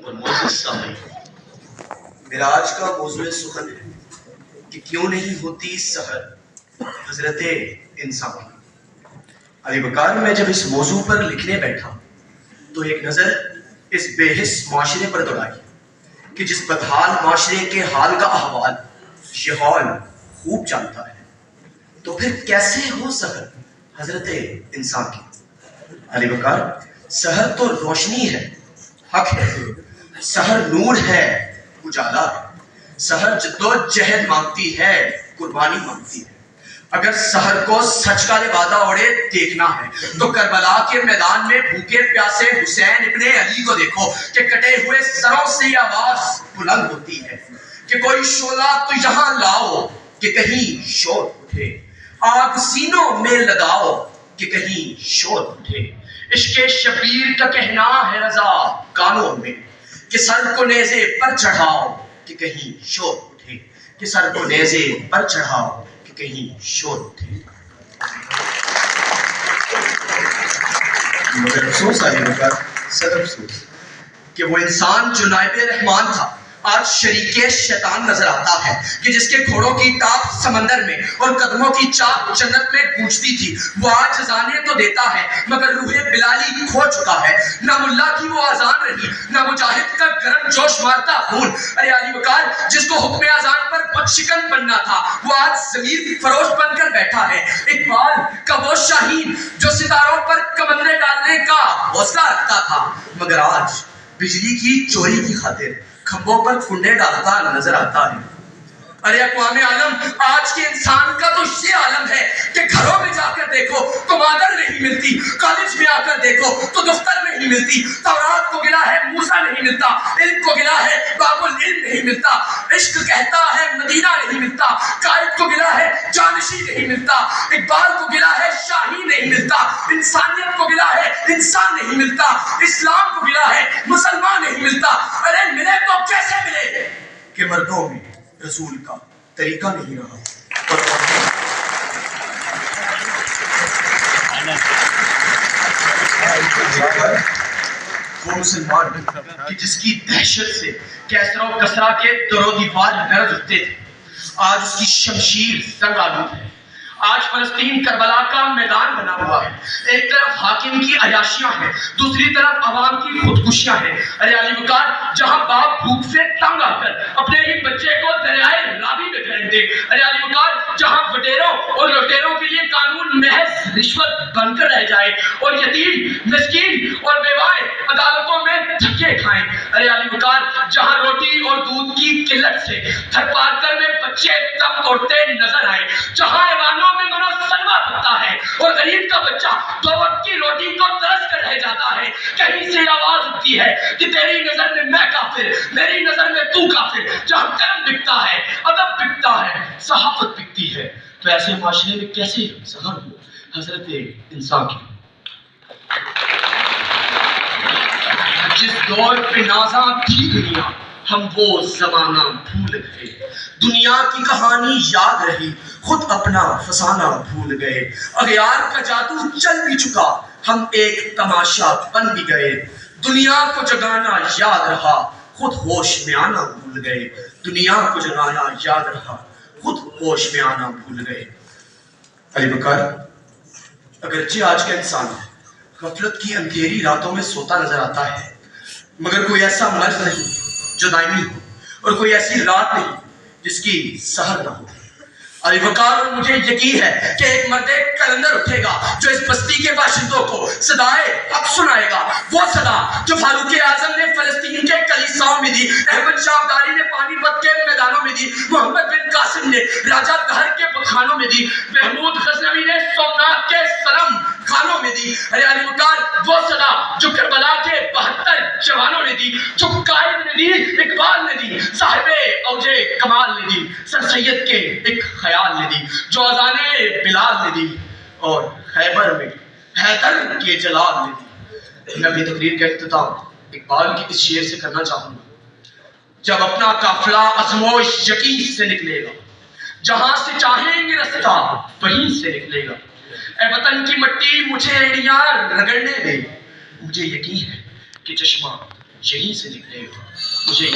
اور معزز سامعین، معراج کا موضوع سخن ہے کہ کیوں نہیں ہوتی سحر حضرت انسان۔ علی بکار میں جب اس موضوع پر لکھنے بیٹھا تو ایک نظر اس بے حس معاشرے پر دوڑائی کہ جس بدحال معاشرے کے حال کا احوال یہ حال خوب جانتا ہے، تو پھر کیسے ہو سحر حضرت انسان کی؟ علی بکار، سحر تو روشنی ہے، حق ہے، سحر نور ہے، اجالا ہے، سحر جدوجہد مانگتی ہے، قربانی مانگتی ہے۔ اگر سحر کو سچ کا لبادہ اوڑے دیکھنا ہے تو کربلا کے میدان میں بھوکے پیاسے حسین ابن علی کو دیکھو کہ کٹے ہوئے سروں سے آواز بلند ہوتی ہے کہ کوئی شعلہ تو یہاں لاؤ کہ کہیں شور اٹھے، آگ سینوں میں لگاؤ کہ کہیں شور اٹھے۔ عشق شبیر کا کہنا ہے رضا کانوں میں کہ سر کو نیزے پر چڑھاؤ کہ کہیں شور اٹھے، کہ سر کو نیزے پر چڑھاؤ کہ کہیں شور اٹھے۔ مگر افسوس آئے گا، صدر افسوس کہ وہ انسان جو نائب رحمان تھا آج شریک شیطان نظر آتا ہے، کہ جس کے گھوڑوں کی ٹاپ سمندر میں اور قدموں کی چاپ جنت میں گونجتی تھی، وہ آج اذانیں تو دیتا ہے مگر روح بلالی کھو چکا ہے۔ نہ ملا کی وہ اذان رہی، نہ مجاہد کا گرم جوش مارتا خون۔ ارے علی بکار، جس کو حکم اذان پر بت شکن بننا تھا وہ آج ضمیر فروش بن کر بیٹھا ہے۔ اقبال کا وہ شاہین جو ستاروں پر کمندیں ڈالنے کا حوصلہ رکھتا تھا مگر آج بجلی کی چوری کی خاطر کھمبوں پر کنڈے ڈالتا نظر آتا ہے۔ ارے اقوام عالم، آج کے انسان کا تو یہ عالم ہے کہ گھروں میں جا کر دیکھو تو مادر نہیں ملتی، کالج میں آ کر دیکھو تو دفتر نہیں ملتی، تورات کو گلا ہے موسیٰ نہیں ملتا، علم کو گلا ہے باب العلم نہیں ملتا، عشق کہتا ہے مدینہ نہیں ملتا، قائد کو گلا ہے جانشی نہیں ملتا، اقبال کو گلا ہے شاہی نہیں ملتا، انسانیت کو گلا ہے انسان نہیں ملتا، اسلام کو گلا ہے مسلمان نہیں ملتا۔ ارے ملے تو کیسے ملے کہ مردوں میں رسول کا طریقہ نہیں رہا۔ وہ مسلمان کہ جس کی دہشت سے کیسرا و کسرا کے در و دیوار گرج اٹھتے تھے، آج اس کی شمشیر سنگ آلود ہے۔ آج فلسطین کربلا کا میدان بنا ہوا ہے، ایک طرف حاکم کی عیاشیاں ہیں، دوسری طرف عوام کی خودکشیاں ہیں۔ ارے علی بکار، جہاں باپ بھوک سے تنگ آ کر اپنے ہی بچے کو دریائے راوی میں پھینک دے، ارے علی بکار، جہاں وڈیروں اور لٹیروں کے لیے قانون محض رشوت بن کر رہ جائے اور یتیم مسکین اور بیوائے عدالتوں میں دھکے کھائیں، ارے علی بکار، جہاں روٹی اور دودھ کی قلت سے تھک پار کر میں بچے دم توڑتے نظر آئے، جہاں ایوانوں میں منو سلوا پکتا ہے اور غریب کا بچہ دو وقت کی روٹی کو ترس کر رہ جاتا ہے، کہیں سے آواز اٹھتی ہے کہ تیری نظر میں میں کافر، میری نظر میں تو کافر۔ جہاں قلم بکتا ہے، ادب بکتا ہے، صحافت بکتی ہے، تو ایسے معاشرے میں کیسے سحر ہو حضرت انسان کی؟ جس دور پہ نازاں تھی دنیا ہم وہ زمانہ بھول گئے، دنیا کی کہانی یاد رہی خود اپنا فسانہ بھول گئے، اغیار کا جادو چل بھی چکا ہم ایک تماشا بن بھی گئے، دنیا کو جگانا یاد رہا خود ہوش میں آنا بھول گئے، دنیا کو جگانا یاد رہا خود ہوش میں آنا بھول گئے۔ علی بکار، اگرچہ آج کا انسان غفلت کی اندھیری راتوں میں سوتا نظر آتا ہے مگر کوئی ایسا مرض نہیں جو دائمی ہو اور کوئی ایسی رات نہیں جس کی سحر نہ ہو۔ علی بکار، اور مجھے یقین ہے کہ ایک مرد کلندر اٹھے گا جو اس بستی کے باشندوں کو صدائے حق سنائے گا، وہ صدا جو فاروق اعظم نے فلسطین کے کلیساؤں میں دی، احمد شاہ ابدالی نے پانی پت کے میدانوں میں دی، محمد بن قاسم نے راجہ گھر کے پتخانوں میں دی، محمود غزنوی نے سومنات کے سلم خانوں میں دی۔ ارے علی بکار، وہ صدا جو کربلا کے 72 جوانوں نے دی، جو قائد نے دی، اقبال نے دی، صاحب اوج کمال نے دی، سر سید کے ایک خیال نے دی، جو اذان بلال نے دی اور خیبر میں حیدر کے جلال نے دی۔ میں اپنی تقریر کا اختتام اقبال کی اس شعر سے کرنا چاہوں گا: جب اپنا قافلہ عزم و یقین سے نکلے گا، جہاں سے چاہیں گے رستہ وہیں سے نکلے گا، اے وطن کی مٹی مجھے ایڑیاں رگڑنے دے، مجھے یقین ہے کہ چشمہ یہیں سے نکلے مجھے